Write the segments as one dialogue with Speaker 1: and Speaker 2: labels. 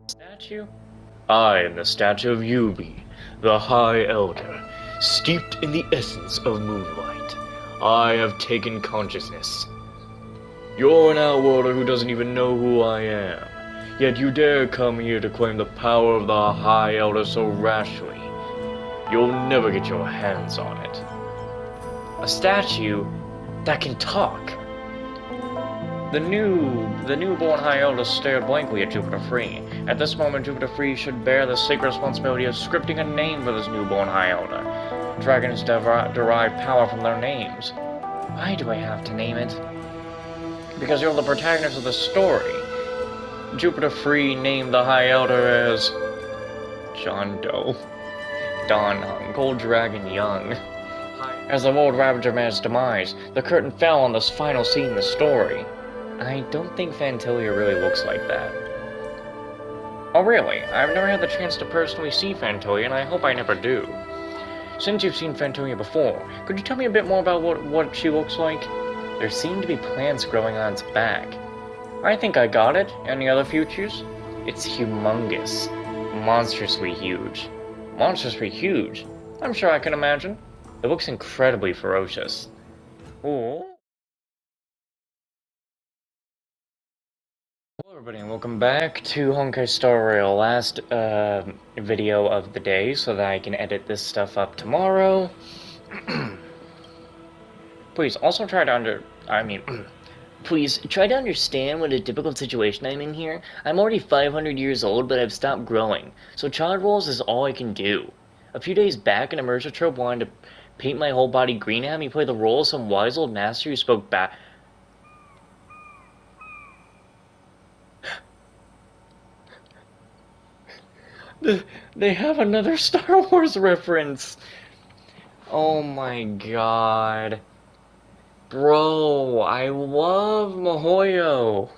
Speaker 1: Statue? I am the statue of Yubi, the High Elder, steeped in the essence of moonlight. I have taken consciousness. You're an outworlder who doesn't even know who I am, yet you dare come here to claim the power of the High Elder so rashly. You'll never get your hands on it. A statue that can talk. The newborn High Elder stared blankly at Jupiter Free. At this moment, Jupiter Free should bear the sacred responsibility of scripting a name for this newborn High Elder. Dragons derive power from their names. Why do I have to name it? Because you're the protagonist of the story. Jupiter Free named the High Elder as John Doe. Dawn hung, Cold Dragon Young. As the World Ravager met his demise, the curtain fell on this final scene in the story. I don't think Phantilia really looks like that. Oh really? I've never had the chance to personally see Phantilia, and I hope I never do. Since you've seen Phantilia before, could you tell me a bit more about what she looks like? There seem to be plants growing on its back. I think I got it. Any other features? It's humongous. Monstrously huge. Monstrously huge? I'm sure I can imagine. It looks incredibly ferocious. Ooh. Hello everybody and welcome back to Honkai Star Rail. Last video of the day so that I can edit this stuff up tomorrow. Please also try to please try to understand what a difficult situation I'm in here. I'm already 500 years old, but I've stopped growing, so child roles is all I can do. A few days back, an immersive trope wanted to paint my whole body green and have me play the role of some wise old master who spoke back. They have another Star Wars reference! Oh my god. Bro, I love Mihoyo.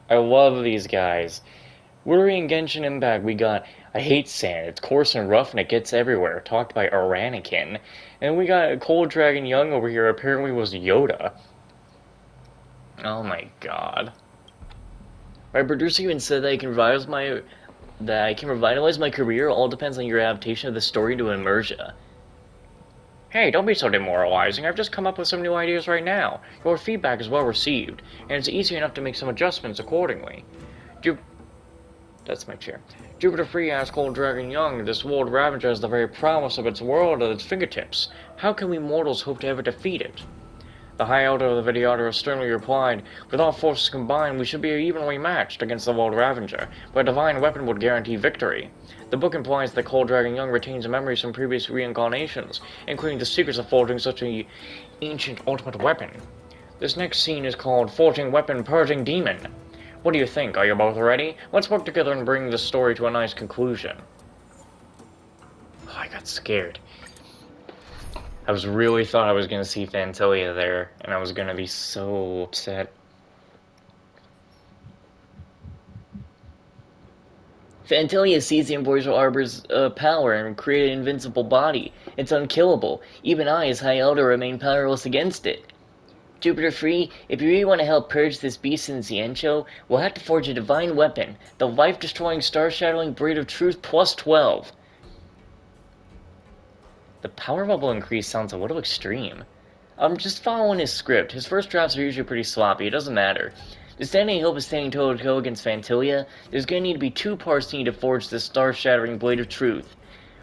Speaker 1: I love these guys. We're in Genshin Impact, we got I hate sand, it's coarse and rough and it gets everywhere, talked by Oranikin. And we got Cold Dragon Young over here, apparently was Yoda. Oh my god. My producer even said that I can revitalize my career. All depends on your adaptation of the story to Immersia. Hey, don't be so demoralizing. I've just come up with some new ideas right now. Your feedback is well received, and it's easy enough to make some adjustments accordingly. That's my chair. Jupiter Free asked Cold Dragon Young, this world Ravager has the very promise of its world at its fingertips. How can we mortals hope to ever defeat it? The High Elder of the Videotter sternly replied, with all forces combined, we should be evenly matched against the World Ravager, but a divine weapon would guarantee victory. The book implies that Cold Dragon Young retains memories from previous reincarnations, including the secrets of forging such an ancient ultimate weapon. This next scene is called Forging Weapon, Purging Demon. What do you think? Are you both ready? Let's work together and bring this story to a nice conclusion. Oh, I got scared. I really thought I was going to see Phantilia there, and I was going to be so upset. Phantilia sees the Ambrosial Arbor's power and created an invincible body. It's unkillable. Even I, as High Elder, remain powerless against it. Jupiter Free, if you really want to help purge this beast in Xianzhou, we'll have to forge a divine weapon, the life-destroying, star-shattering Blade of Truth plus 12. The power level increase sounds a little extreme. I'm just following his script. His first drafts are usually pretty sloppy, it doesn't matter. To stand any hope of standing toe-to-toe against Phantilia, there's going to need to be two parts needed to forge this star-shattering Blade of Truth.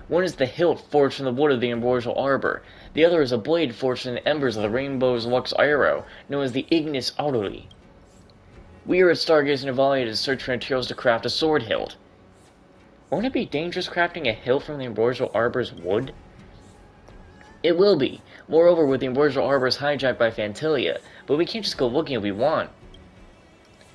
Speaker 1: One is the hilt forged from the wood of the Ambrosial Arbor. The other is a blade forged from the embers of the Rainbow's Lux Arrow, known as the Ignis Aureli. We are at Stargaze and Evalia to search for materials to craft a sword hilt. Won't it be dangerous crafting a hilt from the Ambrosial Arbor's wood? It will be. Moreover, with the Ambrosial Arbor's hijacked by Phantilia, but we can't just go looking if we want.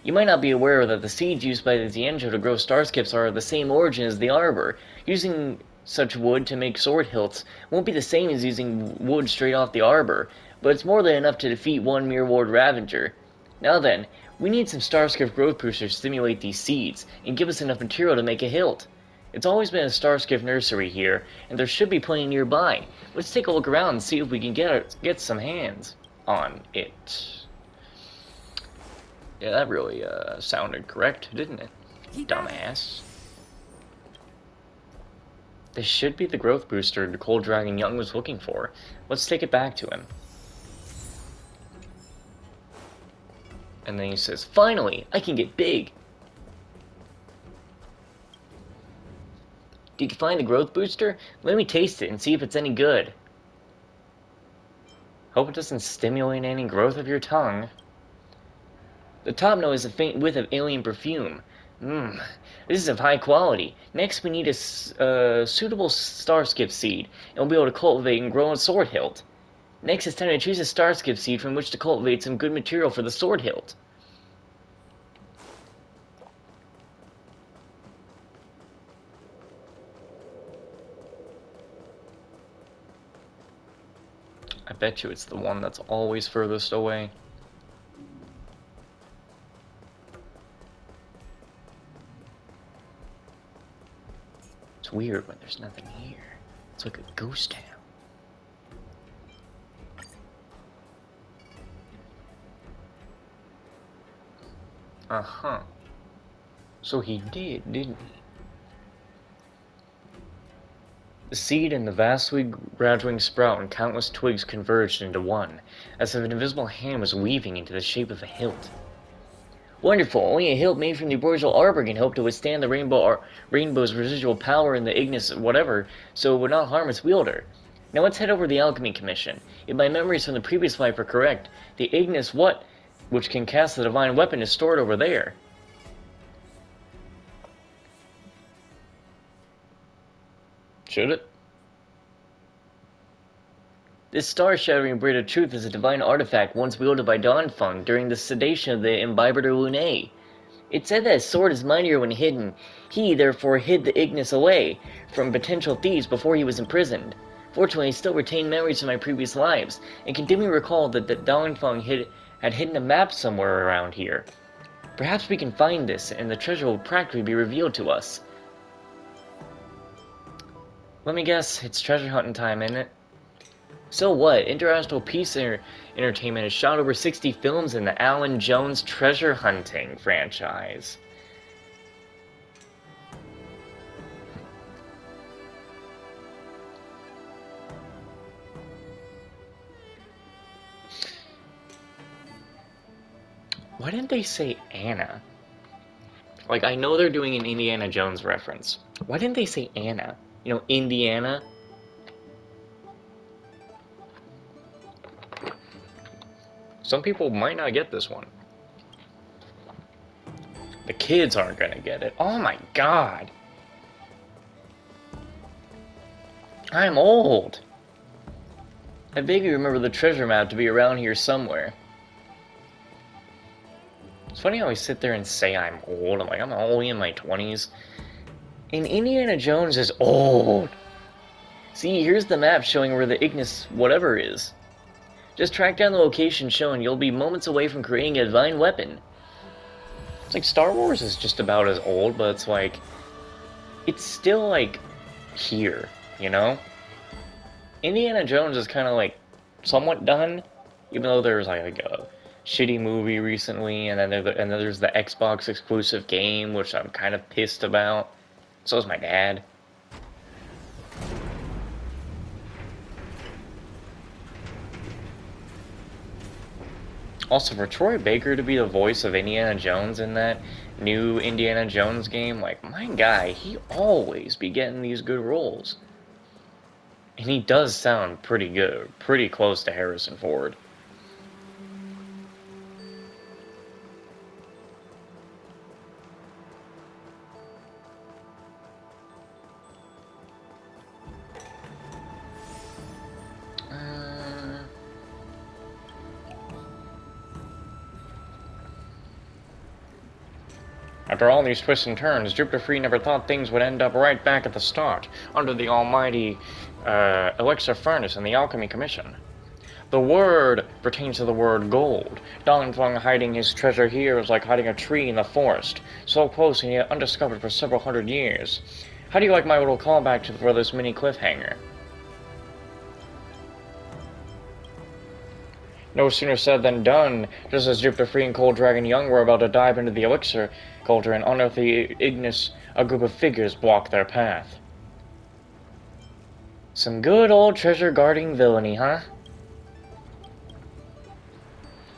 Speaker 1: You might not be aware that the seeds used by the Xianzhou to grow starskips are of the same origin as the Arbor. Using such wood to make sword hilts won't be the same as using wood straight off the Arbor, but it's more than enough to defeat one mere World Ravager. Now then, we need some starskip growth boosters to stimulate these seeds, and give us enough material to make a hilt. It's always been a starskip nursery here, and there should be plenty nearby. Let's take a look around and see if we can get some hands on it. Yeah, that really sounded correct, didn't it? Dumbass. This should be the growth booster Cold Dragon Young was looking for. Let's take it back to him. And then he says, finally, I can get big. Did you find the growth booster? Let me taste it and see if it's any good. Hope it doesn't stimulate any growth of your tongue. The top note is a faint whiff of alien perfume. This is of high quality. Next, we need a suitable starskip seed, and we'll be able to cultivate and grow a sword hilt. Next, it's time to choose a starskip seed from which to cultivate some good material for the sword hilt. I bet you it's the one that's always furthest away. It's weird when there's nothing here. It's like a ghost town. Uh-huh. So he did, didn't he? The seed and the vastly graduating sprout and countless twigs converged into one, as if an invisible hand was weaving into the shape of a hilt. Wonderful! Only a hilt made from the boreal arbor can hope to withstand the rainbow's residual power in the ignis whatever, so it would not harm its wielder. Now let's head over to the Alchemy Commission. If my memories from the previous life are correct, the ignis what, which can cast the divine weapon, is stored over there. Should it? This star-shattering Blade of Truth is a divine artifact once wielded by Donfeng during the sedation of the Imbibitor Lunae. It said that his sword is mightier when hidden. He, therefore, hid the Ignis away from potential thieves before he was imprisoned. Fortunately, I still retain memories of my previous lives, and can dimly recall that Donfeng had hidden a map somewhere around here. Perhaps we can find this, and the treasure will practically be revealed to us. Let me guess, it's treasure hunting time, isn't it? So what? International Peace Entertainment has shot over 60 films in the Alan Jones treasure hunting franchise. Why didn't they say Anna? Like, I know they're doing an Indiana Jones reference. Why didn't they say Anna? You know, Indiana? Some people might not get this one. The kids aren't gonna get it. Oh my god! I'm old! I vaguely remember the treasure map to be around here somewhere. It's funny how I sit there and say I'm old. I'm like, I'm only in my 20s. And Indiana Jones is old! See, here's the map showing where the Ignis whatever is. Just track down the location shown, you'll be moments away from creating a divine weapon. It's like Star Wars is just about as old, but it's like... it's still, like, here, you know? Indiana Jones is kind of, like, somewhat done, even though there's, like a shitty movie recently, and then there's the Xbox exclusive game, which I'm kind of pissed about. So is my dad. Also, for Troy Baker to be the voice of Indiana Jones in that new Indiana Jones game, like, my guy, he always be getting these good roles. And he does sound pretty good, pretty close to Harrison Ford. After all these twists and turns, Jupiter Free never thought things would end up right back at the start, under the almighty Elixir Furnace and the Alchemy Commission. The word pertains to the word gold. Donfeng hiding his treasure here is like hiding a tree in the forest, so close and yet undiscovered for several hundred years. How do you like my little callback for this mini cliffhanger? No sooner said than done. Just as Jupiter Free and Cold Dragon Young were about to dive into the elixir cauldron, unearthly Ignis, a group of figures blocked their path. Some good old treasure-guarding villainy, huh?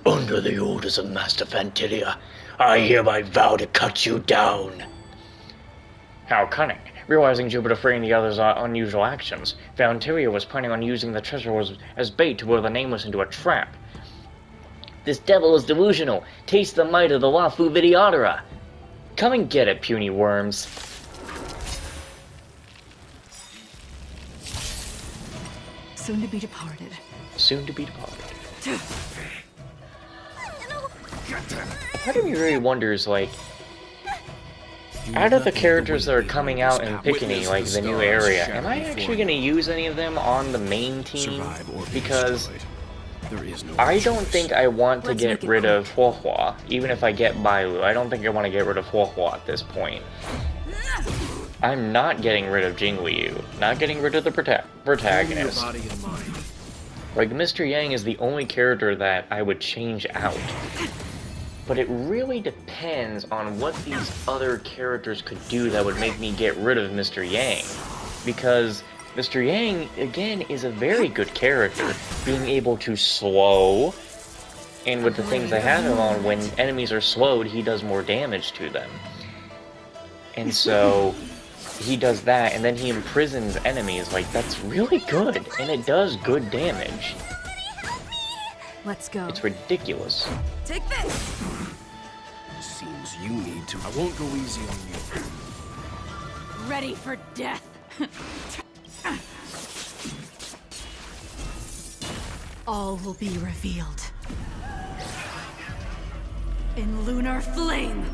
Speaker 2: Under the orders of Master Fantilia, I hereby vow to cut you down.
Speaker 1: How cunning. Realizing Jupiter Free and the others' unusual actions, Fantilia was planning on using the treasure as bait to lure the Nameless into a trap. This devil is delusional. Taste the might of the Lafu Videodora. Come and get it, puny worms.
Speaker 3: Soon to be departed.
Speaker 1: Soon to be departed. Part of me really wonders, like, out of the characters that are coming out in Pikini, like the new area, am I actually going to use any of them on the main team? Because I don't think I want to get rid of Huohua, even if I get Bailu. I don't think I want to get rid of Huohua at this point. I'm not getting rid of Jingliu, not getting rid of the protagonist. Like, Mr. Yang is the only character that I would change out. But it really depends on what these other characters could do that would make me get rid of Mr. Yang. Because Mr. Yang, again, is a very good character, being able to slow, and with the things I have him on, when enemies are slowed, he does more damage to them. And so, he does that, and then he imprisons enemies. Like, that's really good, and it does good damage.
Speaker 3: Let's go.
Speaker 1: It's ridiculous.
Speaker 3: Take this!
Speaker 4: Seems you need to. I won't go easy on you.
Speaker 3: Ready for death! All will be revealed. In lunar flame!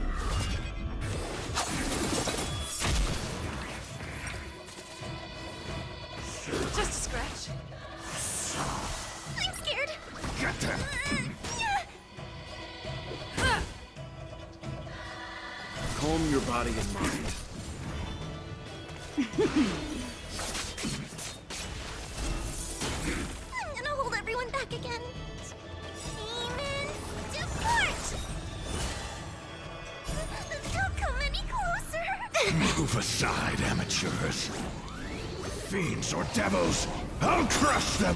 Speaker 3: Just a scratch. I'm scared.
Speaker 4: Calm your body and mind.
Speaker 5: I'm gonna hold everyone back again. Demon, depart! Don't come any closer.
Speaker 4: Move aside, amateurs. Fiends or devils, I'll crush them.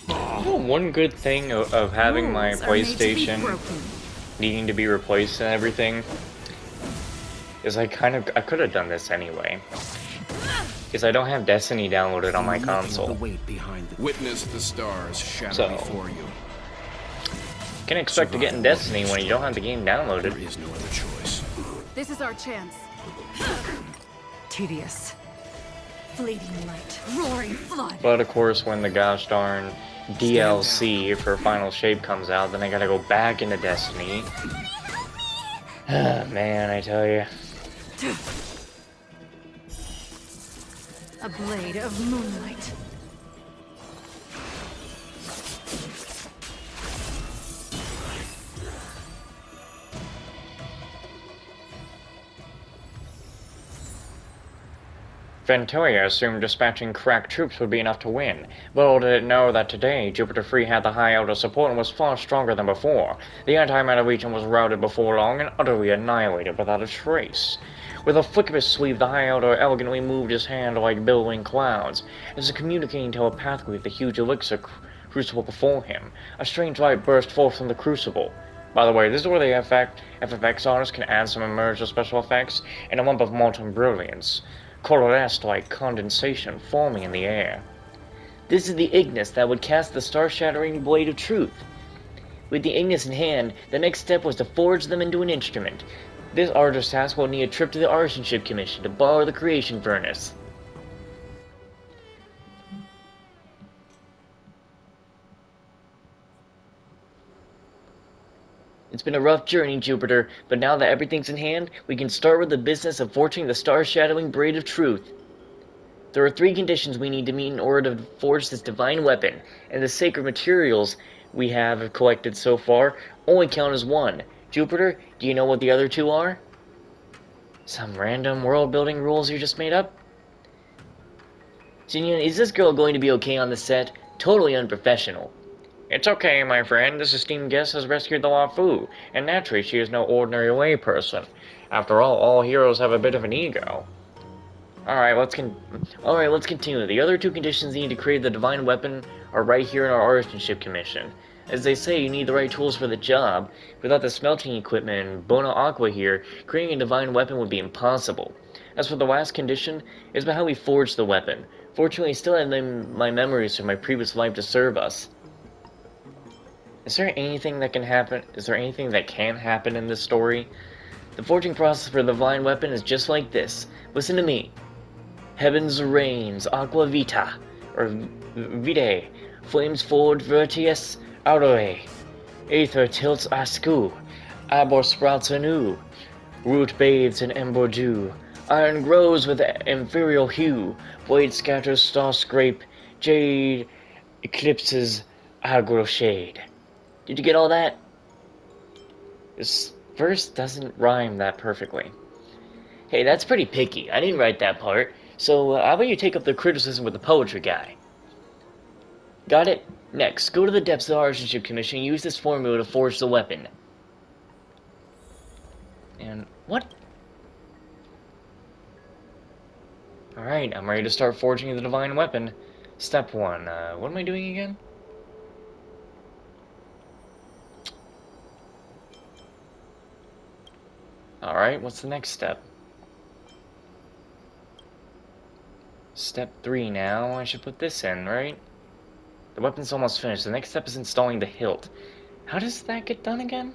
Speaker 1: You know, one good thing of having my PlayStation needing to be replaced and everything is I could have done this anyway. Because I don't have Destiny downloaded on my console.
Speaker 4: Witness the stars shadow
Speaker 1: So,
Speaker 4: before you.
Speaker 1: Can expect to get in Destiny when you don't have the game downloaded.
Speaker 4: There is no other choice.
Speaker 3: This is our chance. Tedious. Fleeting light. Roaring flood.
Speaker 1: But of course, when the gosh darn DLC for Final Shape comes out, then I gotta go back into Destiny. Man, I tell you.
Speaker 3: A blade of moonlight.
Speaker 1: Ventoya assumed dispatching crack troops would be enough to win. Little did it know that today, Jupiter Free had the High Elder support and was far stronger than before. The anti-matter region was routed before long and utterly annihilated without a trace. With a flick of his sleeve, the High Elder elegantly moved his hand like billowing clouds, as if communicating telepathically with the huge elixir crucible before him. A strange light burst forth from the crucible. By the way, this is where the FFX artist can add some immersive special effects and a lump of molten brilliance, coalesced like condensation forming in the air. This is the Ignis that would cast the star-shattering blade of truth. With the Ignis in hand, the next step was to forge them into an instrument. This arduous task will need a trip to the Artisanship Commission to borrow the creation furnace. It's been a rough journey, Jupiter, but now that everything's in hand, we can start with the business of forging the star-shadowing blade of truth. There are 3 conditions we need to meet in order to forge this divine weapon, and the sacred materials we have collected so far only count as 1. Jupiter, do you know what the other 2 are? Some random world-building rules you just made up? Jinyan, is this girl going to be okay on the set? Totally unprofessional. It's okay, my friend. This esteemed guest has rescued the Wafu, and naturally she is no ordinary layperson. After all heroes have a bit of an ego. Alright, let's continue. The other two conditions needed to create the divine weapon are right here in our artisanship commission. As they say, you need the right tools for the job. Without the smelting equipment and Bona Aqua here, creating a divine weapon would be impossible. As for the last condition, it's about how we forged the weapon. Fortunately, I still have my memories from my previous life to serve us. Is there anything that can happen? Is there anything that can happen in this story? The forging process for the divine weapon is just like this. Listen to me. Heavens reigns, aqua vita, or vitae, flames forward vertius aurore, aether tilts ascu, arbor sprouts anew, root bathes in ember dew, iron grows with inferior hue, blade scatters star scrape, jade eclipses agro shade. Did you get all that? This verse doesn't rhyme that perfectly. Hey, that's pretty picky. I didn't write that part. So, how about you take up the criticism with the poetry guy? Got it? Next, go to the depths of the Artisanship Commission and use this formula to forge the weapon. And what? Alright, I'm ready to start forging the divine weapon. Step 1. What am I doing again? Alright, what's the next step? Step 3 now, I should put this in, right? The weapon's almost finished. The next step is installing the hilt. How does that get done again?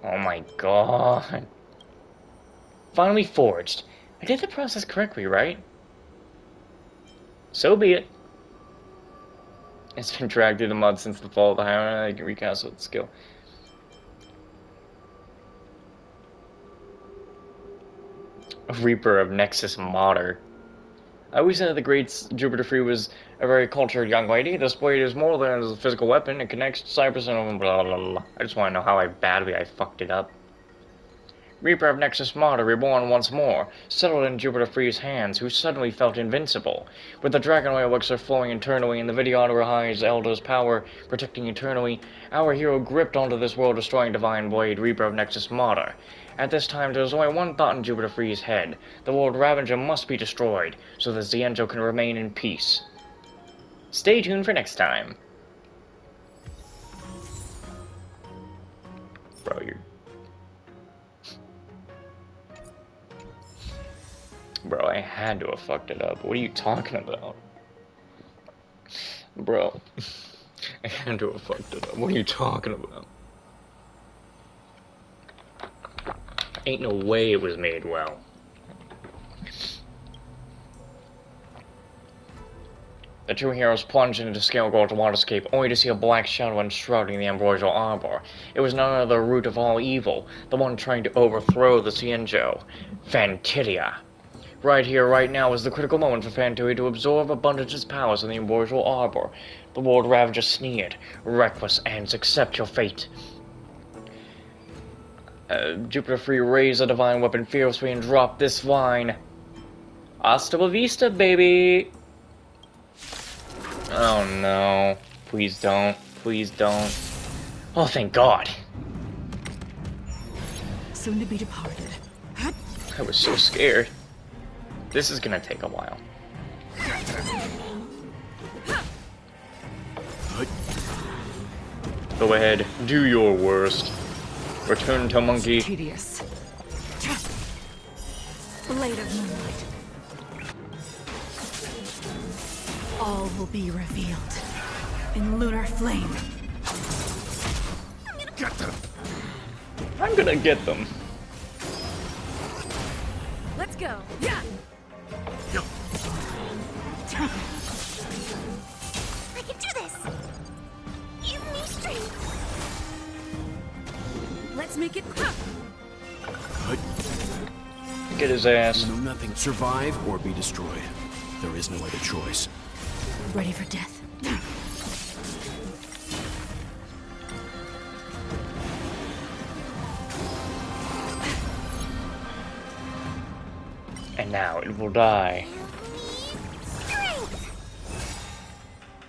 Speaker 1: Oh my god. Finally forged. I did the process correctly, right? So be it. It's been dragged through the mud since the fall of the hammer. I can recast with skill. Reaper of Nexus Mater. I always said that the great Jupiter Free was a very cultured young lady. This blade is more than a physical weapon. It connects Cyprus and blah blah blah. I just want to know how badly I fucked it up. Reaper of Nexus Mater, reborn once more, settled in Jupiter Free's hands, who suddenly felt invincible. With the dragon oil elixir flowing eternally and the Vidyadhara High's Elder's power protecting eternally, our hero gripped onto this world-destroying divine blade, Reaper of Nexus Mater. At this time, there was only one thought in Jupiter Free's head. The World Ravager must be destroyed, so that Xianzhou can remain in peace. Stay tuned for next time. Bro, you're... Bro, I had to have fucked it up. What are you talking about? Bro, I had to have fucked it up. What are you talking about? Ain't no way it was made well. The two heroes plunged into Scale Gorge waterscape, only to see a black shadow enshrouding the ambrosial arbor. It was none other root of all evil, the one trying to overthrow the Xianzhou, Fantilia. Right here, right now, is the critical moment for Fantilia to absorb Abundance's powers in the ambrosial arbor. The World Ravager sneered, "Reckless ants, accept your fate." Jupiter Free raised the divine weapon fiercely and dropped this line. Hasta la vista, baby! Oh no. Please don't. Please don't. Oh, thank God.
Speaker 3: Soon to be departed.
Speaker 1: I was so scared. This is gonna take a while. Go ahead, do your worst. Return to monkey.
Speaker 3: Tedious. Blade of moonlight. All will be revealed in lunar flame.
Speaker 4: Get them!
Speaker 1: I'm gonna get them.
Speaker 3: Let's go. Yeah.
Speaker 4: Yo.
Speaker 5: I can do this! Give me strength!
Speaker 3: Let's make it quick.
Speaker 1: Get his ass.
Speaker 6: You know nothing. Survive or be destroyed. There is no other choice.
Speaker 3: Ready for death.
Speaker 1: And now it will die.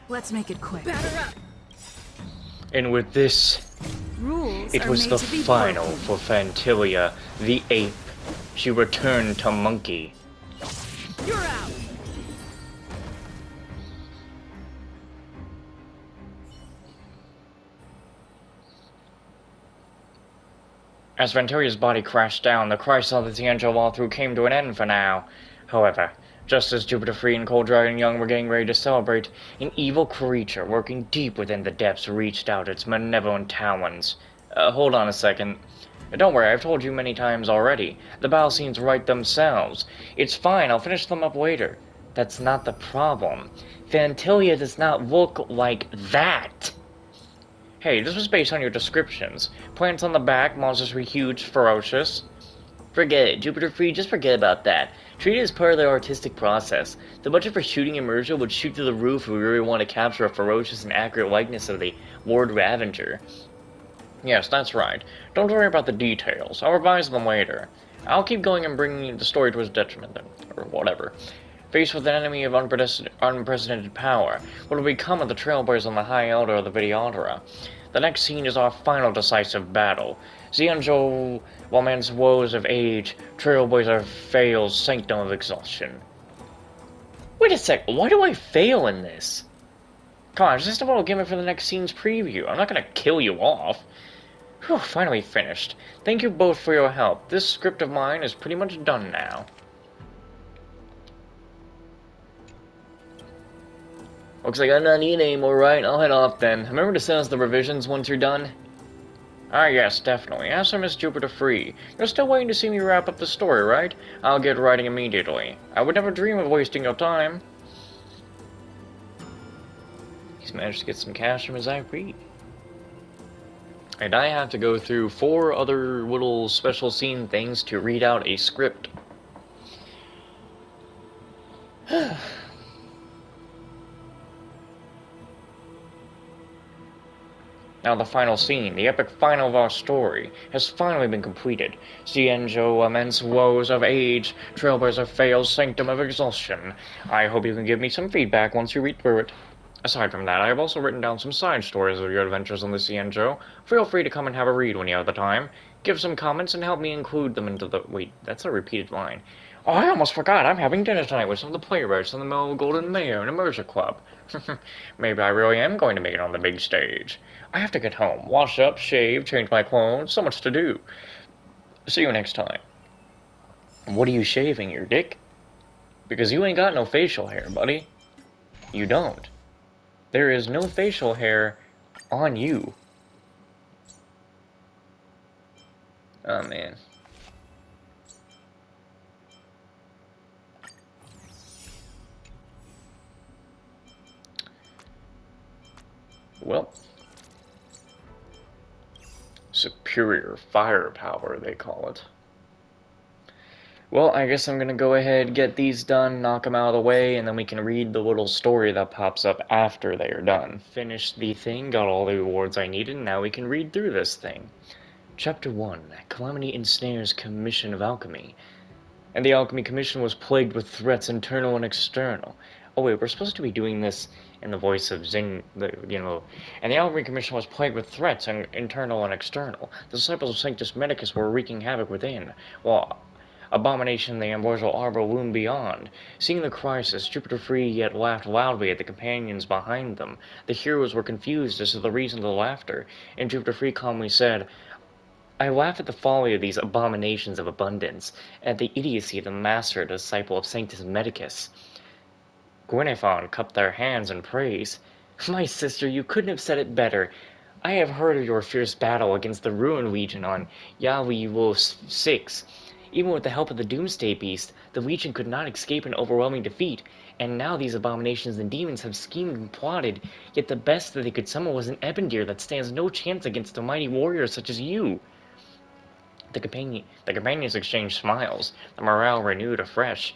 Speaker 3: Let's make it quick.
Speaker 1: And with this,
Speaker 3: Rules
Speaker 1: it
Speaker 3: are
Speaker 1: was
Speaker 3: made
Speaker 1: the
Speaker 3: to be
Speaker 1: final
Speaker 3: broken.
Speaker 1: for Fantilia, the ape. She returned to monkey.
Speaker 3: You're out.
Speaker 1: As Venturia's body crashed down, the crisis of the angel walkthrough came to an end for now. However, just as Jupiter Free and Cold Dragon Young were getting ready to celebrate, an evil creature working deep within the depths reached out its malevolent talons. Hold on a second. Don't worry, I've told you many times already. The battle scenes write themselves. It's fine, I'll finish them up later. That's not the problem. Fantilia does not look like that. Hey, this was based on your descriptions. Plants on the back, monsters were huge, ferocious. Forget it, Jupiter Free, just forget about that. Treat it as part of the artistic process. The budget for shooting immersion would shoot through the roof if we really want to capture a ferocious and accurate likeness of the Lord Ravager. Yes, that's right. Don't worry about the details. I'll revise them later. I'll keep going and bringing the story to its detriment then, or whatever. Faced with an enemy of unprecedented power, what will become of the trailblazers on the High Elder of the Videodora? The next scene is our final decisive battle. Xianzhou, while man's woes of age, trailblazer fails sanctum of exhaustion. Wait a sec, why do I fail in this? Come on, just a little gimmick for the next scene's preview. I'm not gonna kill you off. Whew, finally finished. Thank you both for your help. This script of mine is pretty much done now. Looks like I'm not needing anymore, right? I'll head off then. Remember to send us the revisions once you're done? Ah yes, definitely. As for Miss Jupiter Free, you're still waiting to see me wrap up the story, right? I'll get writing immediately. I would never dream of wasting your time. He's managed to get some cash from his IP. And I have to go through 4 other little special scene things to read out a script. Now the final scene, the epic final of our story, has finally been completed. Xianzhou immense woes of age, trailblazer fails sanctum of exhaustion. I hope you can give me some feedback once you read through it. Aside from that, I have also written down some side stories of your adventures on the Xianzhou. Feel free to come and have a read when you have the time. Give some comments and help me include them into the... Wait, that's a repeated line. Oh, I almost forgot, I'm having dinner tonight with some of the playwrights on the Mellow Golden Mayor and Immersion Club. Maybe I really am going to make it on the big stage. I have to get home, wash up, shave, change my clothes, so much to do. See you next time. What are you shaving, your dick? Because you ain't got no facial hair, buddy. You don't. There is no facial hair on you. Oh, man. Well. Superior firepower, they call it. Well, I guess I'm gonna go ahead, get these done, knock them out of the way, and then we can read the little story that pops up after they are done. Finished the thing, got all the rewards I needed, and now we can read through this thing. Chapter 1, Calamity Ensnares Commission of Alchemy. And the Alchemy Commission was plagued with threats internal and external. Oh wait, we're supposed to be doing this in the voice of Zing, and the Alchemy Commission was plagued with threats, internal and external. The disciples of Sanctus Medicus were wreaking havoc within, while Abomination and the Ambrosial Arbor loomed beyond. Seeing the crisis, Jupiter Free yet laughed loudly at the companions behind them. The heroes were confused as to the reason of the laughter, and Jupiter Free calmly said, I laugh at the folly of these abominations of abundance, at the idiocy of the master and disciple of Sanctus Medicus. Gwynephon cupped their hands in praise. My sister, you couldn't have said it better. I have heard of your fierce battle against the Ruin Legion on Yawi 6. Even with the help of the Doomsday Beast, the Legion could not escape an overwhelming defeat, and now these abominations and demons have schemed and plotted, yet the best that they could summon was an Ebendir that stands no chance against a mighty warrior such as you. The companions exchanged smiles, the morale renewed afresh.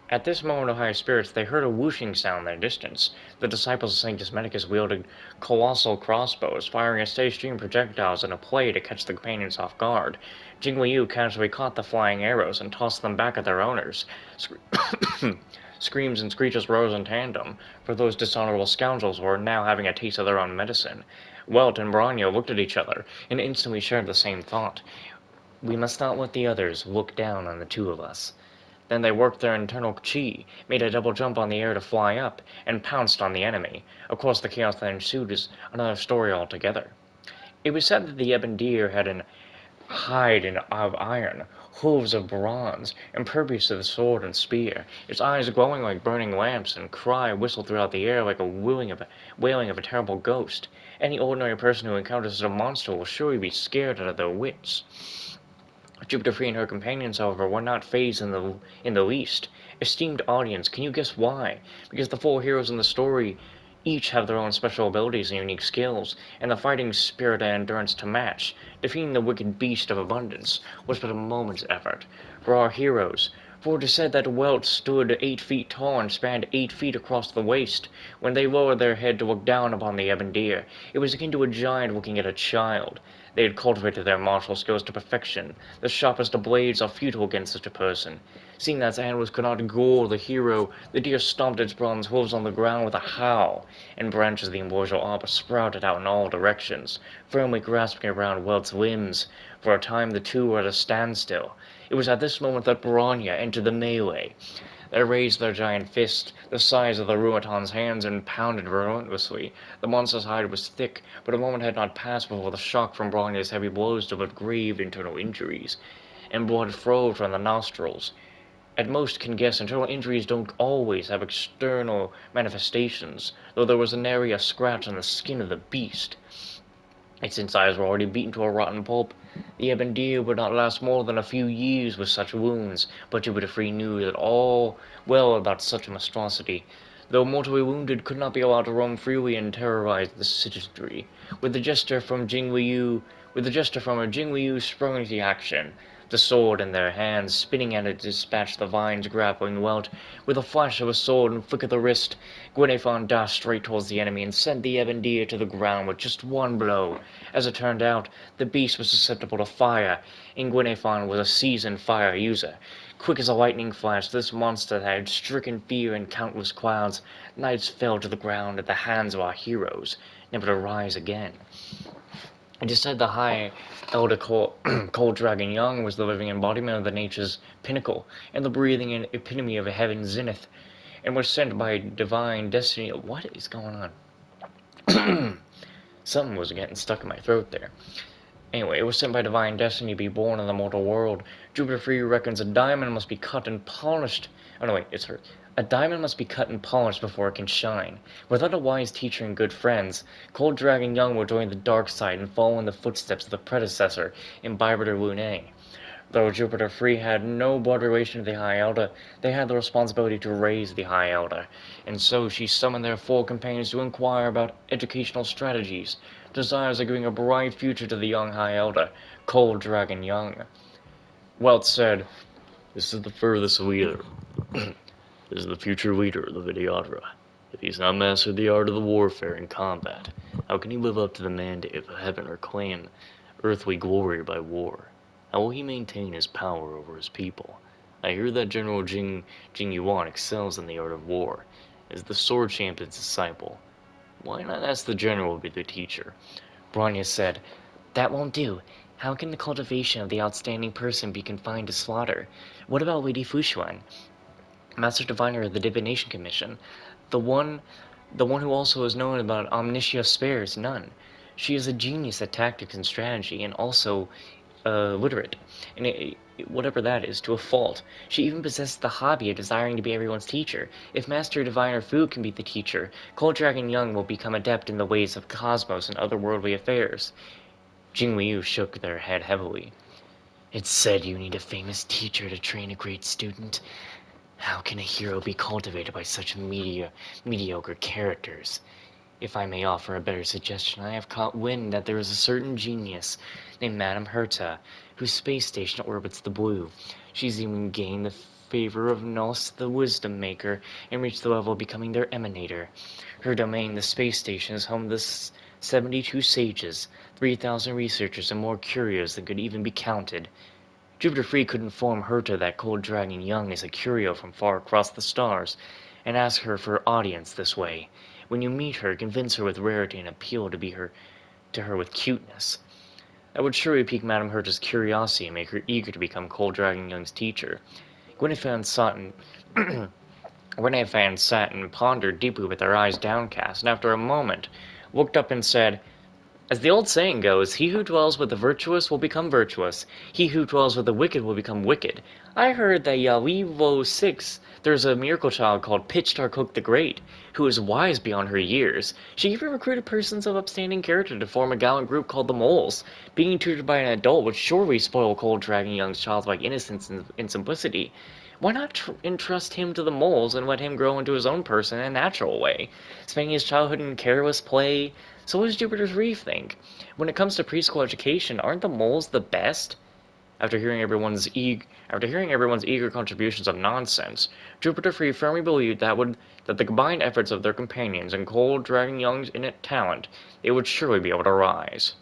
Speaker 1: At this moment of high spirits, they heard a whooshing sound in the distance. The disciples of Sanctus Medicus wielded colossal crossbows, firing a steady stream of projectiles in a play to catch the companions off guard. Jingli Yu casually caught the flying arrows and tossed them back at their owners. Screams and screeches rose in tandem, for those dishonorable scoundrels were now having a taste of their own medicine. Welt and Branya looked at each other, and instantly shared the same thought. We must not let the others look down on the two of us. Then they worked their internal chi, made a double jump on the air to fly up, and pounced on the enemy. Of course, the chaos that ensued is another story altogether. It was said that the ebon deer had an hide of iron, hooves of bronze, impervious to the sword and spear, its eyes glowing like burning lamps, and cry whistled throughout the air like a wailing of a terrible ghost. Any ordinary person who encounters such a monster will surely be scared out of their wits. Jupiter Free and her companions, however, were not fazed in the least. Esteemed audience, can you guess why? Because the four heroes in the story each have their own special abilities and unique skills, and the fighting spirit and endurance to match. Defeating the wicked beast of abundance was but a moment's effort. For our heroes, for it is said that Welt stood 8 feet tall and spanned 8 feet across the waist. When they lowered their head to look down upon the ebon deer, it was akin to a giant looking at a child. They had cultivated their martial skills to perfection. The sharpest of blades are futile against such a person. Seeing that its animals could not gore the hero, the deer stomped its bronze hooves on the ground with a howl, and branches of the ambrosial arbor sprouted out in all directions, firmly grasping around Welt's limbs. For a time the two were at a standstill. It was at this moment that Bronya entered the melee. They raised their giant fist, the size of the Ruaton's hands, and pounded relentlessly. The monster's hide was thick, but a moment had not passed before the shock from Bronya's heavy blows developed grave internal injuries, and blood flowed from the nostrils. At most can guess internal injuries don't always have external manifestations, though there was an area scratch on the skin of the beast. Its insides were already beaten to a rotten pulp. The ebon deer would not last more than a few years with such wounds, but Jupiter Free knew that all well about such a monstrosity, though mortally wounded, could not be allowed to roam freely and terrorize the citizenry. With a gesture from Jingweyu sprung into action, the sword in their hands, spinning at it to dispatch the vines grappling Welt. With a flash of a sword and flick of the wrist, Gwynnethon dashed straight towards the enemy and sent the ebon deer to the ground with just one blow. As it turned out, the beast was susceptible to fire, and Gwynnethon was a seasoned fire user. Quick as a lightning flash, this monster had stricken fear in countless clouds. Knights fell to the ground at the hands of our heroes, never to rise again. It is said the High Elder Cold Dragon Young was the living embodiment of the nature's pinnacle, and the breathing and epitome of a heaven's zenith, and was sent by divine destiny. What is going on? Something was getting stuck in my throat there. Anyway, it was sent by divine destiny to be born in the mortal world. Jupiter Free reckons a diamond must be cut and polished. Oh no, wait, it's her. A diamond must be cut and polished before it can shine. Without a wise teacher and good friends, Cold Dragon Young will join the dark side and follow in the footsteps of the predecessor, Imbibitor Lune. Though Jupiter Free had no blood relation to the High Elder, they had the responsibility to raise the High Elder, and so she summoned their four companions to inquire about educational strategies, desires of giving a bright future to the young High Elder, Cold Dragon Young. Welt said, "This is the furthest leader. This is the future leader of the Vidyadhara. If he's not mastered the art of the warfare and combat, how can he live up to the mandate of heaven or claim earthly glory by war? How will he maintain his power over his people? I hear that General Jing Yuan excels in the art of war, is the sword champion's disciple. Why not ask the general to be the teacher?"
Speaker 7: Bronya said, "That won't do. How can the cultivation of the outstanding person be confined to slaughter? What about Lady Fushuan, Master Diviner of the Divination Commission? The one who also is known about Omnitia spares none. She is a genius at tactics and strategy, and also literate, and whatever that is, to a fault. She even possesses the hobby of desiring to be everyone's teacher. If Master Diviner Fu can be the teacher, Cold Dragon Young will become adept in the ways of cosmos and otherworldly affairs."
Speaker 1: Jingweyu shook their head heavily.
Speaker 7: "It's said you need a famous teacher to train a great student. How can a hero be cultivated by such mediocre characters? If I may offer a better suggestion, I have caught wind that there is a certain genius named Madame Herta, whose space station orbits the blue. She's even gained the favor of Nos, the Wisdom Maker, and reached the level of becoming their emanator. Her domain, the space station, is home to 72 sages, 3,000 researchers, and more curios than could even be counted." Jupiter Free could inform Herta that Cold Dragon Young is a curio from far across the stars, and ask her for audience this way. When you meet her, convince her with rarity and appeal to her with cuteness. That would surely pique Madame Herta's curiosity and make her eager to become Cold Dragon Young's teacher. Gwynneth sat and pondered deeply with her eyes downcast, and after a moment looked up and said, "As the old saying goes, he who dwells with the virtuous will become virtuous. He who dwells with the wicked will become wicked. I heard that Yaweevo 6, there's a miracle child called Pitchtar Cook the Great, who is wise beyond her years. She even recruited persons of upstanding character to form a gallant group called the Moles. Being tutored by an adult would surely spoil Cold Dragon Young's childlike innocence and simplicity. Why not entrust him to the Moles and let him grow into his own person in a natural way, spending his childhood in careless play? So what does Jupiter's Reef think? When it comes to preschool education, aren't the Moles the best?" After hearing everyone's eager contributions of nonsense, Jupiter Free firmly believed that the combined efforts of their companions and Cold Dragon Young's innate talent, they would surely be able to rise.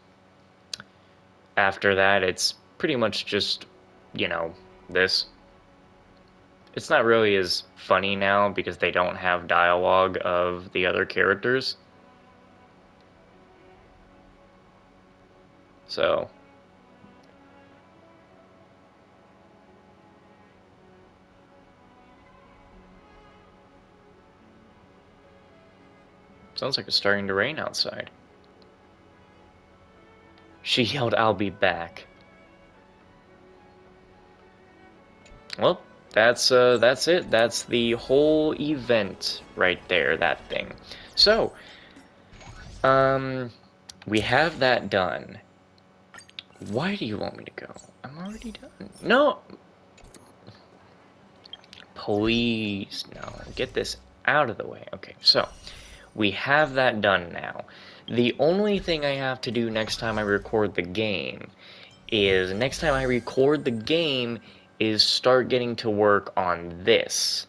Speaker 7: After that, it's pretty much just, this. It's not really as funny now because they don't have dialogue of the other characters. So, sounds like it's starting to rain outside. She yelled, "I'll be back." Well, that's it. That's the whole event right there, that thing. So, we have that done. Why do you want me to go? I'm already done. No! Please, no. Get this out of the way. Okay, so, we have that done now. The only thing I have to do next time I record the game is start getting to work on this.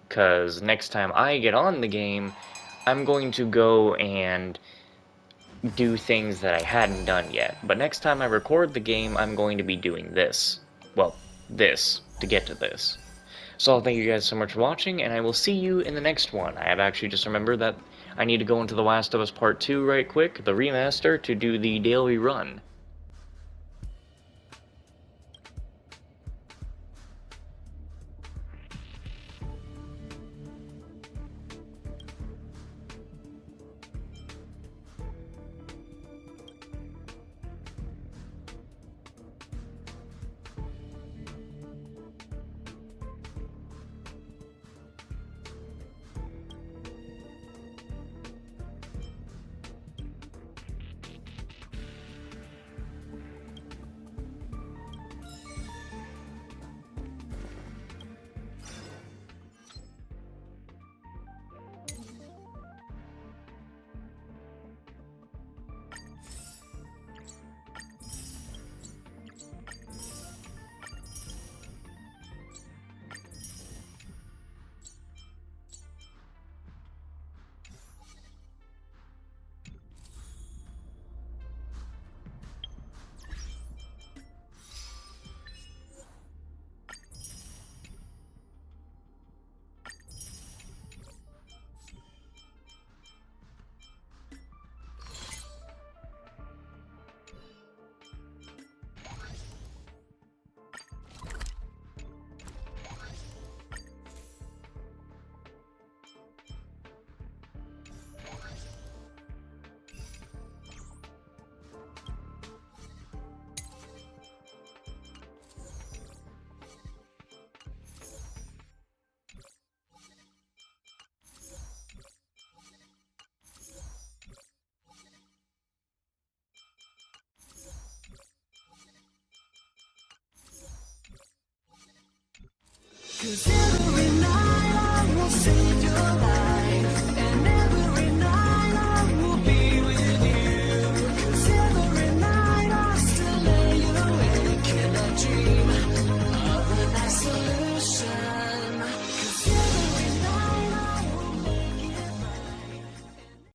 Speaker 7: Because next time I get on the game, I'm going to go and do things that I hadn't done yet. But next time I record the game, I'm going to be doing this. Well, this, to get to this. So thank you guys so much for watching, and I will see you in the next one. I have actually just remembered that I need to go into The Last of Us Part 2 right quick, the remaster, to do the daily run.
Speaker 3: Cause every night I will sing your life.